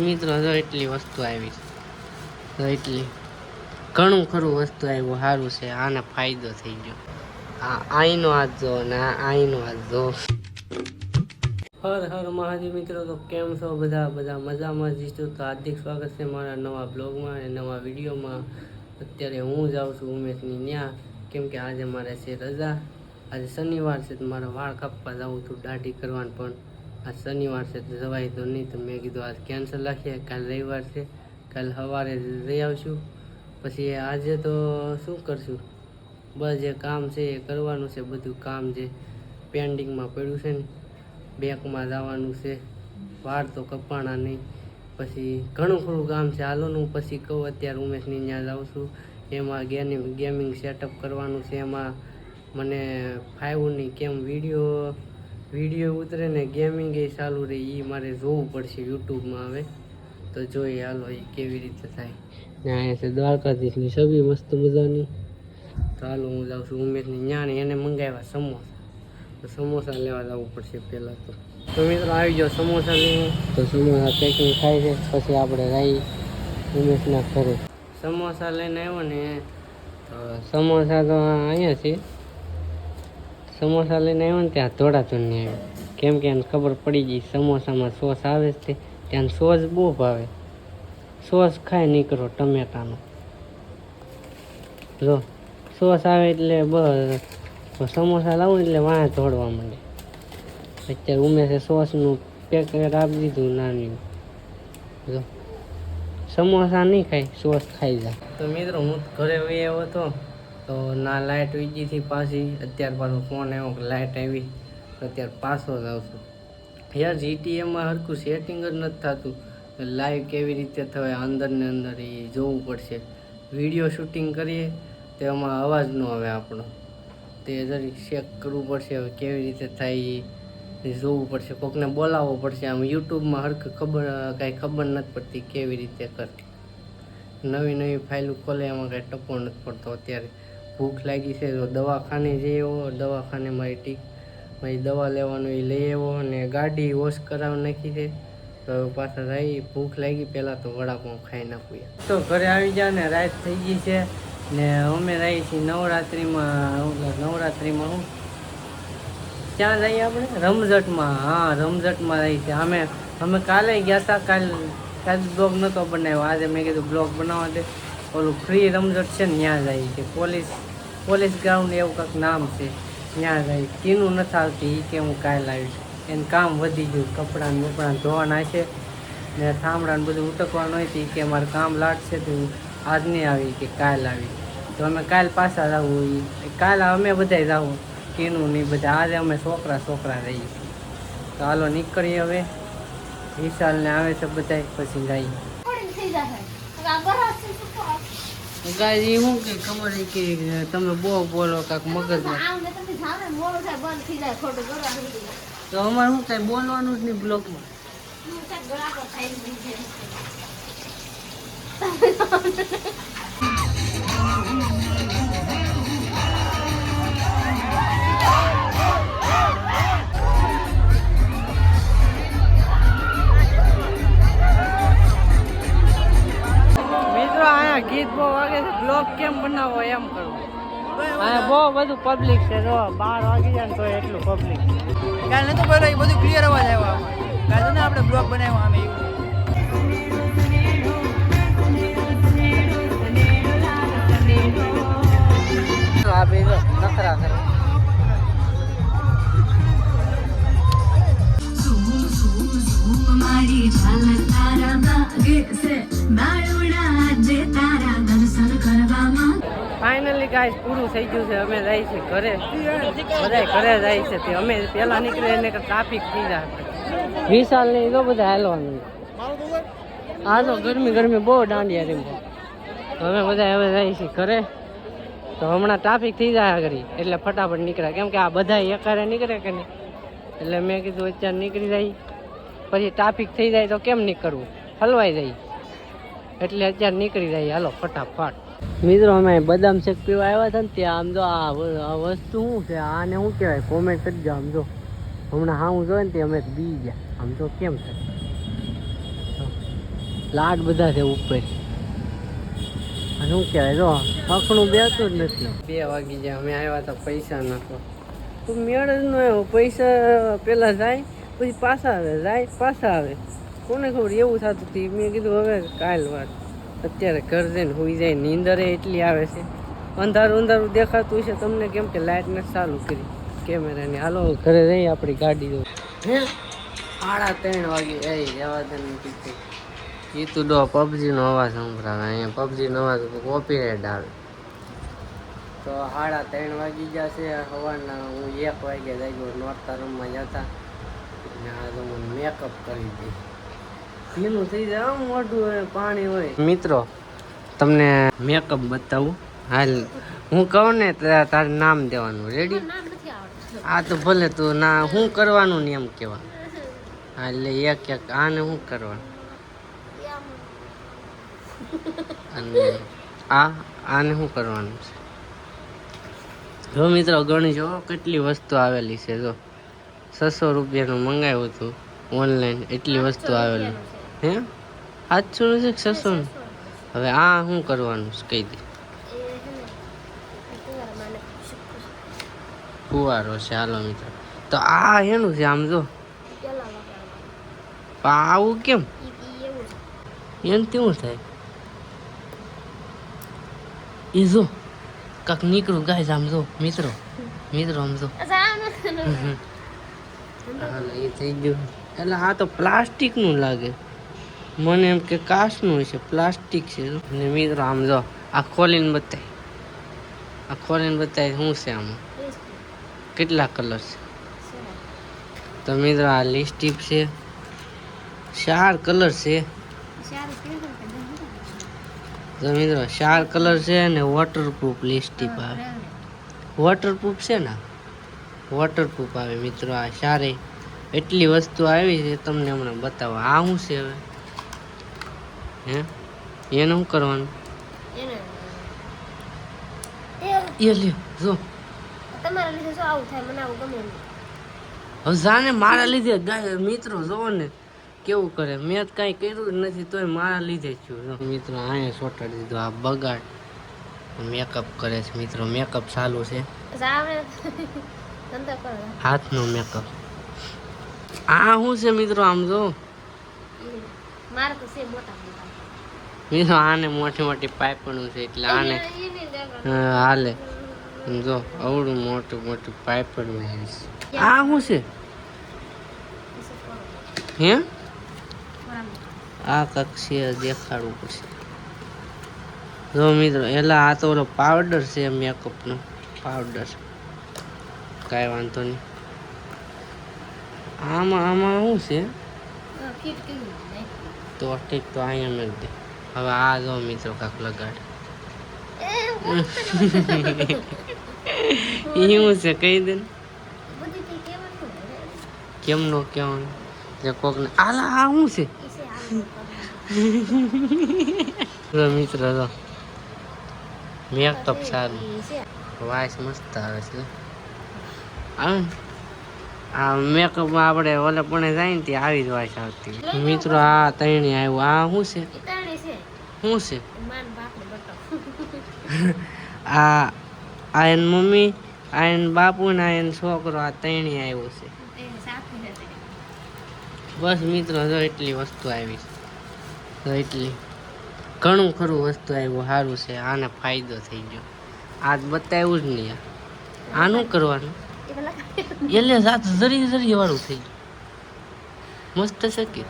મિત્રો જો એટલી વસ્તુ આવી તો એટલી ઘણું ખરું વસ્તુ આવ્યું સારું છે. આને ફાયદો થઈ ગયો. આ આઈનો હાથ જો ને આઈનો હાથ જો. હર હર મહાદેવ મિત્રો. તો કેમ છો બધા મજામાં જ છો? તો હાર્દિક સ્વાગત છે મારા નવા બ્લોગમાં અને નવા વિડીયોમાં. અત્યારે હું જાઉં છું ઉમેશની ન્યા, કેમ કે આજે મારે છે રજા. આજે શનિવાર છે તો મારે વાળ કાપવા જવું હતું, દાઢી કરવાનું, પણ આજ શનિવાર છે તો જવાય તો નહીં. તો મેં કીધું આજ કેન્સલ રાખીએ, કાલ રવિવાર છે, કાલ સવારે જઈ આવશું. પછી આજે તો શું કરશું, બસ જે કામ છે એ કરવાનું છે. બધું કામ જે પેન્ડિંગમાં પડ્યું છે ને, બેંકમાં જવાનું છે, વાળ તો કપાણા નહીં. પછી ઘણું ખરું કામ છે. હાલો હું પછી કહું. અત્યારે ઉમેશની ત્યાં જાઉં છું. એમાં ગેમિંગ સેટઅપ કરવાનું છે. એમાં મને ફાવ્યું નહીં, કેમ વિડીયો ઉતરે ને ગેમિંગ એ ચાલુ રહે, એ મારે જોવું પડશે યુટ્યુબમાં. હવે તો જોઈએ હાલો એ કેવી રીતે થાય. અહીંયા છે દ્વારકાધીશની છબી મસ્ત મજાની. તો હાલો હું જાઉં છું ઉમેશની ત્યાં. એને મંગાવ્યા સમોસા, તો સમોસા લેવા જવું પડશે પહેલાં. તો મિત્રો આવી જાઓ સમોસા લઈને. તો સમોસા પેકિંગ થાય છે, પછી આપણે રહી ઉમેશના ઘરે. સમોસા લઈને આવ્યો ને, તો સમોસા તો અહીંયા છે. સમોસા લઈને આવ્યો ને ત્યાં ધોળાચૂરની આવ્યો, કેમ કે એને ખબર પડી ગઈ સમોસામાં સોસ આવે છે. ત્યાં સોસ બહુ ભાવે, સોસ ખાય નીકળો ટમેટાનો. જો સોસ આવે એટલે બસ સમોસા લાવું એટલે વાંહે ધોડવા માંડે. અત્યારે ઉમેશે સોસનું પેકેટ આપી દીધું નાનું. જો સમોસા નહીં ખાય, સોસ ખાઈ જાય. તો મિત્રો હું ઘરે આવ્યો હતો તો ના લાઇટ વીજી હતી પાછી. અત્યારે પાછો ફોન આવ્યો કે લાઇટ આવી, તો અત્યારે પાછો જ આવશું. યાર જીટીએમાં હરખું સેટિંગ જ નથી થતું. લાઈવ કેવી રીતે થવાય અંદર ને અંદર એ જોવું પડશે. વિડીયો શૂટિંગ કરીએ તો એમાં અવાજ ન આવે આપણો, તે જરીક ચેક કરવું પડશે. હવે કેવી રીતે થાય એ જોવું પડશે, કોકને બોલાવવો પડશે. આમ યુટ્યુબમાં હરખું કાંઈ ખબર નથી પડતી કેવી રીતે કરતી. નવી ફાઇલો ખોલે એમાં કાંઈ ટપો નથી પડતો. અત્યારે ભૂખ લાગી છે, તો દવાખાને જઈ આવ્યો. દવાખાને મારી દવા લેવાનું એ લઈ આવ્યો, અને ગાડી વોશ કરાવી નાખી છે. તો પાછા રહી ભૂખ લાગી, પહેલાં તો વડાપાઉં ખાઈ નાખું. તો ઘરે આવી જાય ને રાત થઈ ગઈ છે ને અમે રહી છીએ નવરાત્રિમાં હું ક્યાં જઈએ આપણે? રમઝટમાં. હા રમઝટમાં રહી છે. અમે કાલે ગયા હતા. કાલ બ્લોગ નહોતો બનાવ્યો. આજે મેં કીધું બ્લોગ બનાવવા દે. ઓલું ફ્રી રમઝટ છે ને ત્યાં જાય છે. પોલીસ ગ્રાઉન્ડ એવું કંઈક નામ છે, ત્યાં જાય. તીનું નથી આવતી એ કે હું કાલે આવીશ. એને કામ વધી ગયું, કપડાં ધોવાના છે ને થાંભળાને બધું ઉટકવાનું હોય. કે મારે કામ લાગશે તો આજ નહીં આવી કે કાલ આવી. તો અમે કાલ પાછા જવું. કાલ અમે બધા જવું, કીનું નહીં બધા. આજે અમે છોકરા રહીએ. તો હાલો નીકળીએ હવે. વિશાલને આવે છે બધા, પછી જઈએ. ગાય એવું કે ખબર કે તમે બહુ બોલો કાંક મગજમાં. તો અમારે શું કાંઈ બોલવાનું જ નહીં બ્લોગમાં. ગીત બહુ વાગે છે, બ્લોગ કેમ બનાવો એમ કરવું. અહીંયા બહુ બધું પબ્લિક છે. જો 12 વાગી જાય ને તો એટલું પબ્લિક. કાલે નતો બોલો, એ બધું ક્લિયર અવાજ આવ્યો. કાલે ને આપણે બ્લોગ બનાવ્યો આમે એવું. આ બે જો નખરા કરે. ફાઇનલી ગાઈસ પૂરું થઈ ગયું છે. અમે જાય છે ઘરે, બધા ઘરે જાય છે. તે અમે પહેલા નીકળે એને ટ્રાફિક થઈ જાય. વિશાલ ને તો બધા હાલવાનું. આ તો ગરમી બહુ દાંડિયા રીમ. અમે બધા હવે જાય છે ઘરે. તો હમણાં ટ્રાફિક થઈ જાય આગળ, એટલે ફટાફટ નીકળે. કેમ કે આ બધા એકારે નીકળે કે નહીં, એટલે મેં કીધું અત્યારે નીકળી જાય. પછી ટ્રાફિક થઈ જાય તો કેમ નીકળવું, હલવાઈ જાય. એટલે અત્યારે નીકળી જાય. હાલો ફટાફટ. મિત્રો અમે બદામ શેક પીવા આવ્યા હતા ને ત્યાં આમ જો આ વસ્તુ શું છે, આને શું કહેવાય કોમેન્ટ કરજો. આમ જો હમણાં હા હું જોઈને તે અમે બી ગયા આમ તો કેમ થાય લાડ બધા છે ઉપર અને શું કહેવાય જો હકણું બેતું જ નથી 2 વાગી જાય અમે આવ્યા હતા પૈસા નાખો તો મેળ જ ન આવ્યો પૈસા પેલા જાય પછી પાછા આવે જાય પાછા આવે કોને ખબર એવું થતું હતું મેં કીધું હવે કાલ વાત અત્યારે ઘર જઈને હોઈ જાય નીંદરે એટલી આવે છે અંધારું અંધારું દેખાતું છે તમને કેમ કે લાઇટ ને ચાલુ કરી કેમેરાની હાલો ઘરે જઈ આપણી ગાડી જો હે 3:30 વાગે એ જવા દે એ તો ડો પબજીનો અવાજ સંભળાવે અહીંયા પબજીનો અવાજ કોપીરાઇટ આવે તો 3:30 વાગી ગયા છે સવારના હું 1 વાગે જઈ ગયો નોરતા રૂમમાં જતા અને આ તો મને મેકઅપ કરી દે ભીનું થઈ જાય આમ મોઢું હોય પાણી હોય મિત્રો તમને મેકઅપ બતાવું હાલ હું કહું ને તારે નામ દેવાનું રેડી આ તો ભલે તું ના શું કરવાનું ને એમ કહેવાનું હા એટલે એક આને શું કરવાનું અને આને શું કરવાનું છે જો મિત્રો ગણી જો કેટલી વસ્તુ આવેલી છે જો 600 રૂપિયાનું મંગાવ્યું હતું ઓનલાઈન એટલી વસ્તુ આવેલી હે 700 છે કે 600 હવે આ શું કરવાનું છે કહી દે ફુવારો છે હાલો મિત્રો તો આ એનું છે આમ જો આવું કેમ એનથી શું થાય એ જો કાક નીકળું ગાય આમ જો મિત્રો આમ જો એ થઈ ગયું એટલે આ તો પ્લાસ્ટિકનું લાગે મને એમ કે કાચનું છે પ્લાસ્ટિક છે અને મિત્રો આમ જો આ ખોલીને બતાય શું છે આમાં કેટલા કલર છે તો મિત્રો આ લિપસ્ટિક છે 4 કલર છે તો મિત્રો 4 કલર છે અને વોટરપ્રૂફ લિપસ્ટિક આવે વોટરપ્રૂફ છે ને વોટરપ્રૂફ આવે મિત્રો આ 4 એટલી વસ્તુ આવી છે તમને હમણાં બતાવો આ શું છે હવે હે એને શું કરવાનું એ લ્યો જો તમારા લીધે શું આવું થાય મને આવું ગમે નહીં હવે જાને મારા લીધે ગાય મિત્રો જોવો ને કેવું કરે મેં જ કાંઈ કર્યું જ નથી તોય મારા લીધે જ છું મિત્રો અહીંયા સોટાડી દીધું આ બગાડ મેકઅપ કરે છે મિત્રો મેકઅપ ચાલુ છે હાથનો મેકઅપ આ શું છે મિત્રો આમ જો મારે તો છે મોટા મિત્રો આને મોટી મોટી પાઇપણું છે એટલે આને હાલે જો અવડું મોટું પાઇપણું આ શું છે હે આ કક્ષી દેખાડવું પડશે જો મિત્રો એલા આ તો ઓલો પાવડર છે મેકઅપનો પાવડર કાંઈ વાંધો નહીં આમાં શું છે તો ઠીક તો અહીંયા મેળ દે હવે આ જો મિત્રો કાંક લગાડ એવું છે કહી દે ને કેમ નો કહેવાનું જે કોકને આલા આ શું છે મિત્રો જો મેકઅપ સારું વાઇસ મસ્ત આવે છે આ મેકઅપમાં આપણે ઓલે પણ જાય ને ત્યાં આવી જ વાઇસ આવતી મિત્રો આ તૈણી આવ્યું આ શું છે આ એન મમ્મી આ એન બાપુ ને આ એન છોકરો આ તૈણી આવ્યો છે બસ મિત્રો જો એટલી વસ્તુ આવી છે એટલી ઘણું ખરું વસ્તુ આવ્યું સારું છે આને ફાયદો થઈ ગયો આજ બતાવ્યું જ નહીં આનું કરવાનું એટલે સાત જરી વાળું થઈ ગયું મસ્ત છે કે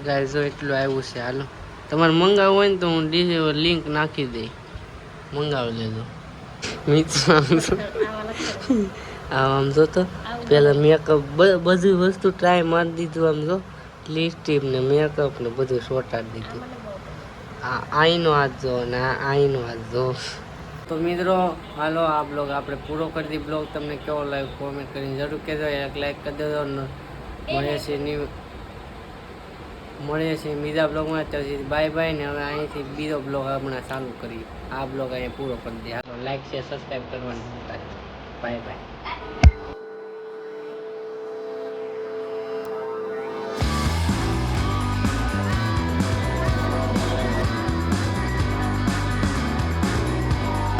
ગાય જો એટલું આવ્યું છે હાલો તમારે મંગાવવું હોય ને તો હું લિંક નાખી દઈ મંગાવી લેજો મિત્રો આમ જો તો પેલા મેકઅપ બધી વસ્તુ ટ્રાય મારી દીધું આમ જો લિપસ્ટિક ને મેકઅપ ને બધું સોટાડી દીધું આઈનો હાથ જો ને આઈનો હાથ જો તો મિત્રો હાલો આ બ્લોગ આપણે પૂરો કરી દી બ્લોગ તમને કેવો લાગ્યો કોમેન્ટ કરીને જરૂર કહેજો એક લાઈક કરી દેજો મળીએ છીએ બીજા બ્લોગમાં ત્યાં સુધી બાય બાય ને હવે અહીંથી બીજો બ્લોગ હમણાં ચાલુ કરીએ આ બ્લોગ અહીંયા પૂરો કરી દઈએ હાલો લાઈક શેર સબસ્ક્રાઈબ કરવાનું બાય બાય